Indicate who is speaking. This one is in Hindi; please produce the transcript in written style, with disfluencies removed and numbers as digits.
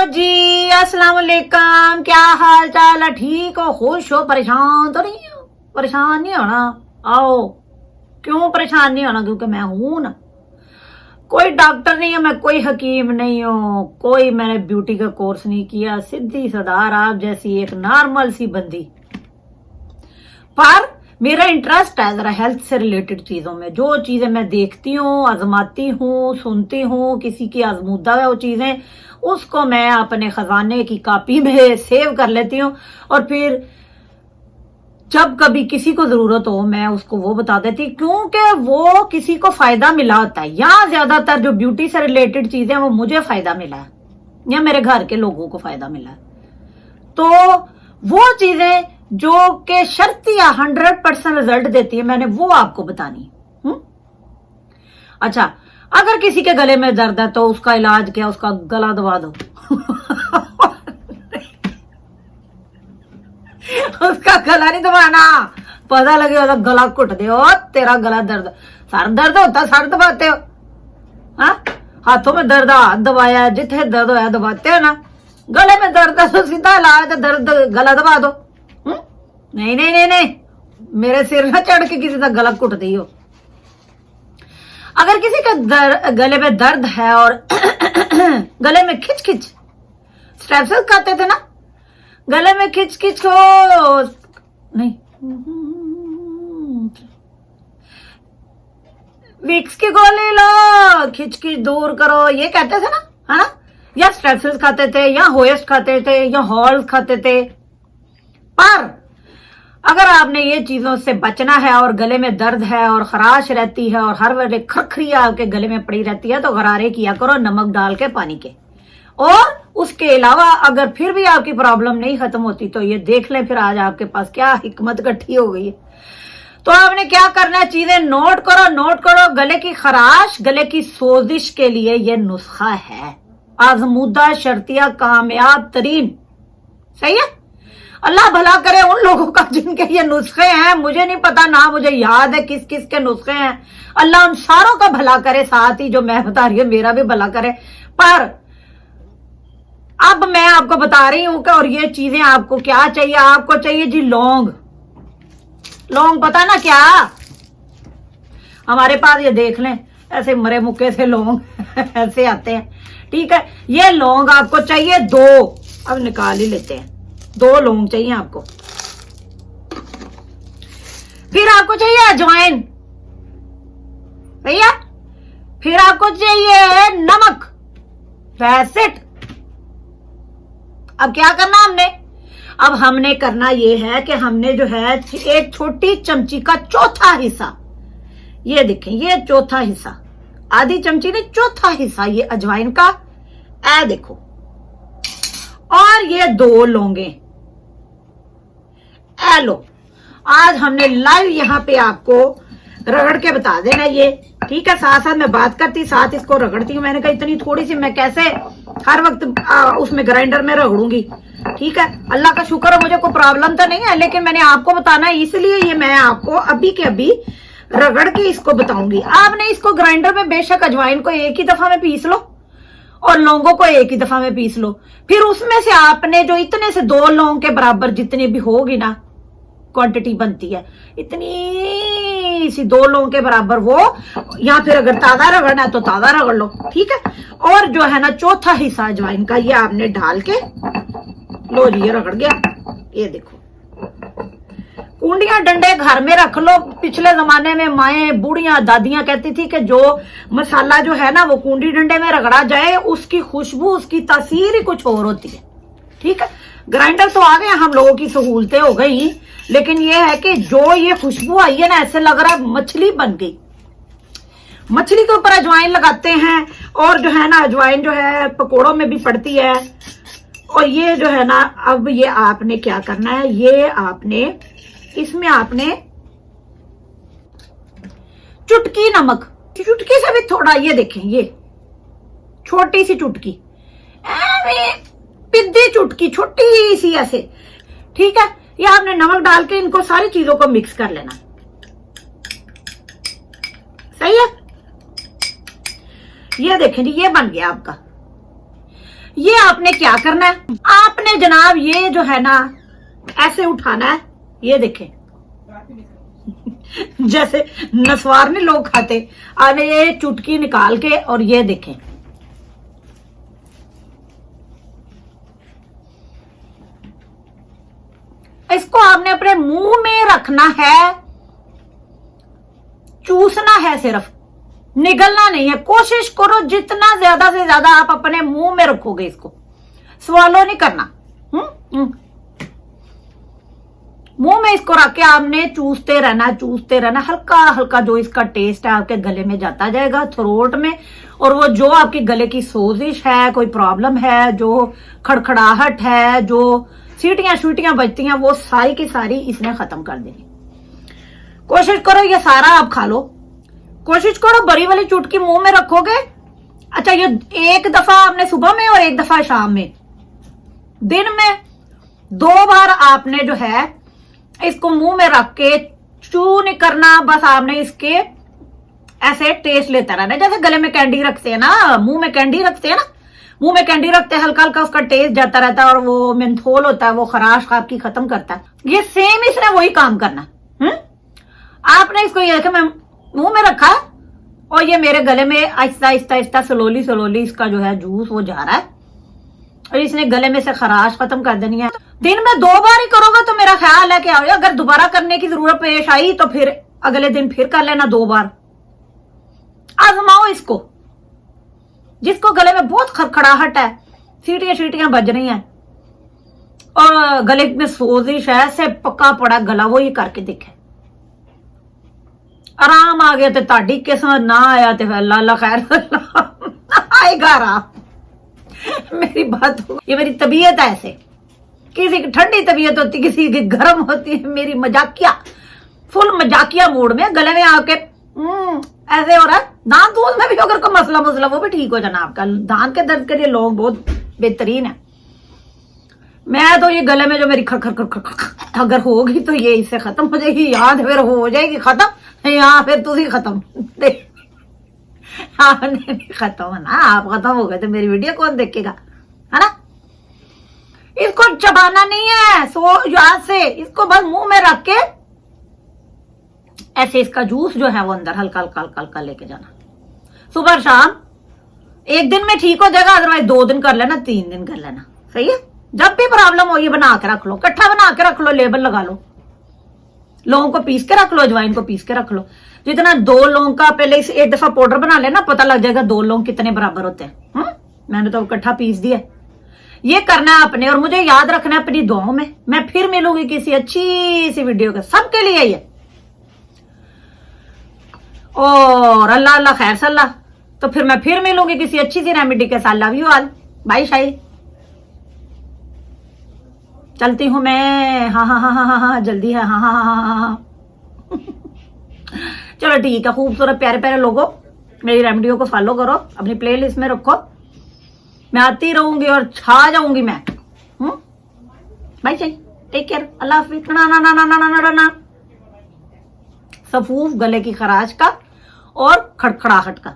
Speaker 1: जी, अस्सलाम वालेकुम। क्या हाल चाल है? ठीक हो? खुश हो? परेशान तो नहीं हो? परेशान नहीं होना। आओ। क्यों परेशान नहीं होना? क्योंकि मैं हूं ना। कोई डॉक्टर नहीं है, मैं कोई हकीम नहीं हूं, कोई मैंने ब्यूटी का कोर्स नहीं किया, सीधी सदार आप जैसी एक नॉर्मल सी बंदी। पर मेरा इंटरेस्ट है जरा हेल्थ से रिलेटेड चीजों में। जो चीजें मैं देखती हूँ, आजमाती हूँ, सुनती हूँ, किसी की आजमूदा है वो चीजें, उसको मैं अपने खजाने की कॉपी में सेव कर लेती हूँ और फिर जब कभी किसी को जरूरत हो मैं उसको वो बता देती, क्योंकि वो किसी को फायदा मिला होता है। या ज्यादातर जो ब्यूटी से रिलेटेड चीजें वो मुझे फायदा मिला है या मेरे घर के लोगों को फायदा मिला है। तो वो चीजें जो के शर्तिया 100% रिजल्ट देती है, मैंने वो आपको बतानी। अच्छा, अगर किसी के गले में दर्द है तो उसका इलाज क्या? उसका गला दबा दो। उसका गला नहीं दबाना, पता लगे उसका गला घुट दो, तेरा गला दर्द, सर दर्द होता सर दबाते हो? हाँ, हाथों में दर्द हाथ दबाया, जिथे दर्द होया दबाते हो ना। गले में दर्द है तो सीधा इलाज, दर्द गला दबा दो। नहीं नहीं नहीं नहीं, मेरे सिर में चढ़ के किसी का गला घुट दी हो। अगर किसी का गले में दर्द है और गले में खिच खिच, स्ट्रेप्सिल खाते थे ना, गले में खिच खिच हो नहीं, विक्स की गोली लो, खिच खिच दूर करो, ये कहते थे ना, है ना? या स्ट्रेप्सिल खाते थे या होएस्ट खाते थे या हॉल्स खाते थे। पर अगर आपने ये चीजों से बचना है और गले में दर्द है और खराश रहती है और हर वेले खरखरी आपके गले में पड़ी रहती है, तो गरारे किया करो नमक डाल के पानी के। और उसके अलावा अगर फिर भी आपकी प्रॉब्लम नहीं खत्म होती तो ये देख लें फिर आज आपके पास क्या हिकमत इकट्ठी हो गई है। तो आपने क्या करना है, चीजें नोट करो, नोट करो। गले की खराश, गले की सोजिश के लिए ये नुस्खा है, आजमूदा, शर्तिया, कामयाब तरीन। सही है? अल्लाह भला करे उन लोगों का जिनके ये नुस्खे हैं। मुझे नहीं पता ना, मुझे याद है किस किस के नुस्खे हैं। अल्लाह उन सारों का भला करे, साथ ही जो मैं बता रही हूँ मेरा भी भला करे। पर अब मैं आपको बता रही हूं कि और ये चीजें आपको क्या चाहिए? आपको चाहिए जी लौंग। लौंग पता ना क्या? हमारे पास ये देख लें, ऐसे मरे मुक्के से लौंग ऐसे आते हैं। ठीक है, ये लौंग आपको चाहिए 2। अब निकाल ही लेते हैं, 2 लौंग चाहिए आपको। फिर आपको चाहिए अजवाइन, भैया। फिर आपको चाहिए नमक, वैसे। अब क्या करना हमने? अब हमने करना ये है कि हमने जो है एक छोटी चमची का चौथा हिस्सा, ये देखें, ये चौथा हिस्सा, आधी चमची नहीं, चौथा हिस्सा ये अजवाइन का, ऐ देखो। और ये 2 लौंगे, ऐ लो। आज हमने लाइव यहां पे आपको रगड़ के बता देना ये। ठीक है, साथ साथ मैं बात करती, साथ इसको रगड़ती हूँ। मैंने कहा इतनी थोड़ी सी मैं कैसे हर वक्त उसमें ग्राइंडर में रगड़ूंगी। ठीक है, अल्लाह का शुक्र है मुझे कोई प्रॉब्लम तो नहीं है, लेकिन मैंने आपको बताना है, इसलिए ये मैं आपको अभी के अभी रगड़ के इसको बताऊंगी। आपने इसको ग्राइंडर में बेशक अजवाइन को एक ही दफा में पीस लो और लौंगों को एक ही दफा में पीस लो। फिर उसमें से आपने जो इतने से 2 लौंग के बराबर जितनी भी होगी ना क्वांटिटी बनती है, इतनी सी 2 लौंग के बराबर वो, या फिर अगर ताजा रगड़ना है तो ताजा रगड़ लो। ठीक है, और जो है ना चौथा हिस्सा अजवाइन का ये आपने डाल के लो जी, ये रगड़ गया। ये देखो, कुंडियां डंडे घर में रख लो। पिछले जमाने में माएँ, बूढ़ियां, दादियां कहती थी कि जो मसाला जो है ना वो कुंडी डंडे में रगड़ा जाए, उसकी खुशबू, उसकी तासीर ही कुछ और होती है। ठीक है, ग्राइंडर तो आ गए, हम लोगों की सहूलतें हो गई, लेकिन ये है कि जो ये खुशबू आई है ना, ऐसे लग रहा है मछली बन गई। मछली के ऊपर अजवाइन लगाते हैं, और जो है ना अजवाइन जो है पकोड़ों में भी पड़ती है। और ये जो है ना, अब ये आपने क्या करना है, ये आपने इसमें आपने चुटकी नमक, चुटकी से भी थोड़ा, ये देखें, ये छोटी सी चुटकी, पिद्दी चुटकी, छोटी सी ऐसे। ठीक है, ये आपने नमक डाल के इनको सारी चीजों को मिक्स कर लेना। सही है, ये देखें जी, ये बन गया आपका। ये आपने क्या करना है, आपने जनाब ये जो है ना ऐसे उठाना है, ये देखें जैसे नसवार नहीं लोग खाते, आने ये चुटकी निकाल के और ये देखें, इसको आपने अपने मुंह में रखना है, चूसना है सिर्फ, निगलना नहीं है। कोशिश करो जितना ज्यादा से ज्यादा आप अपने मुंह में रखोगे, इसको स्वॉलो नहीं करना। मुंह में इसको रख के आपने चूसते रहना, हल्का हल्का जो इसका टेस्ट है आपके गले में जाता जाएगा, थ्रोट में। और वो जो आपके गले की सोजिश है, कोई प्रॉब्लम है, जो खड़खड़ाहट है, जो सीटियां बजती हैं, वो सारी की सारी इसने खत्म कर देनी। कोशिश करो ये सारा आप खा लो, कोशिश करो बड़ी वाली चुटकी मुंह में रखोगे। अच्छा, ये एक दफा आपने सुबह में और एक दफा शाम में, दिन में 2 बार आपने जो है इसको मुंह में रख के चू नहीं करना, बस आपने इसके ऐसे टेस्ट लेता रहना, जैसे गले में कैंडी रखते हैं ना, मुंह में कैंडी रखते हैं ना, मुंह में कैंडी रखते हैं, हल्का हल्का उसका टेस्ट जाता रहता है, और वो मेंथोल होता है, वो खराश आपकी खत्म करता है। ये सेम इसने वही काम करना। आपने इसको ये मैं मुंह में रखा और ये मेरे गले में आहिस्ता आहिस्ता स्लोली इसका जो है जूस वो जा रहा है, और इसने गले में से खराश खत्म कर देनी है। दिन में 2 बार ही करोगे तो मेरा ख्याल है कि अगर दोबारा करने की जरूरत पेश आई तो फिर अगले दिन फिर कर लेना 2 बार। आजमाओ इसको, जिसको गले में बहुत खड़खड़ाहट है, सीटियां बज रही हैं और गले में सोजिश है, ऐसे पक्का पड़ा गला, वो ही करके देखे, आराम आ गया तो ताड़ी किस्मत, ना आया तो अल्लाह खैर आएगा आराम। मेरी बात हो, ये मेरी तबीयत है ऐसे, किसी की ठंडी तबीयत होती, किसी की गर्म होती है। मेरी मजाकिया, फुल मजाकिया मूड में गले में आके ऐसे हो रहा है। दांत दूध में भी अगर कोई मसला वो भी ठीक हो जाना आपका। दांत के दर्द के लिए लौंग बहुत बेहतरीन है। मैं तो ये गले में जो मेरी खड़ अगर होगी तो ये इससे खत्म हो जाएगी, या फिर हो जाएगी खत्म, या फिर तुझी खत्म। आपने खत्म है ना, आप खत्म हो गए तो मेरी वीडियो कौन देखेगा, है ना। इसको चबाना नहीं है, सो याद से इसको बस मुंह में रख के ऐसे इसका जूस जो है वो अंदर हल्का हल्का लेके जाना, सुबह शाम। 1 दिन में ठीक हो जाएगा, अदरवाइज 2 दिन कर लेना, 3 दिन कर लेना, सही है। जब भी प्रॉब्लम हो ये बना के रख लो, इकट्ठा बना के रख लो, लेबल लगा लो, लौंग को पीस के रख लो, अजवाइन को पीस के रख लो। जितना 2 लौंग का पहले इस 1 दफा पाउडर बना लेना, पता लग जाएगा 2 लौंग कितने बराबर होते हैं। मैंने तो इकट्ठा पीस दिया। ये करना है अपने, और मुझे याद रखना है अपनी दुआओं में। मैं फिर मिलूंगी किसी अच्छी सी वीडियो के, सबके लिए ये, और अल्लाह अल्लाह खैर सल्ला। तो फिर मैं फिर मिलूंगी किसी अच्छी सी रेमेडी के साथ। लव यू ऑल, बाय शाही, चलती हूं मैं। हाँ जल्दी है। हाँ चलो ठीक है। खूबसूरत प्यारे प्यारे लोगों, मेरी रेमेडियो को फॉलो करो, अपनी प्लेलिस्ट में रखो। मैं आती रहूंगी और छा जाऊंगी मैं। बाय शाही, टेक केयर, अल्लाह हाफिज। ना सफूफ गले की खराश का और खड़खड़ाहट का।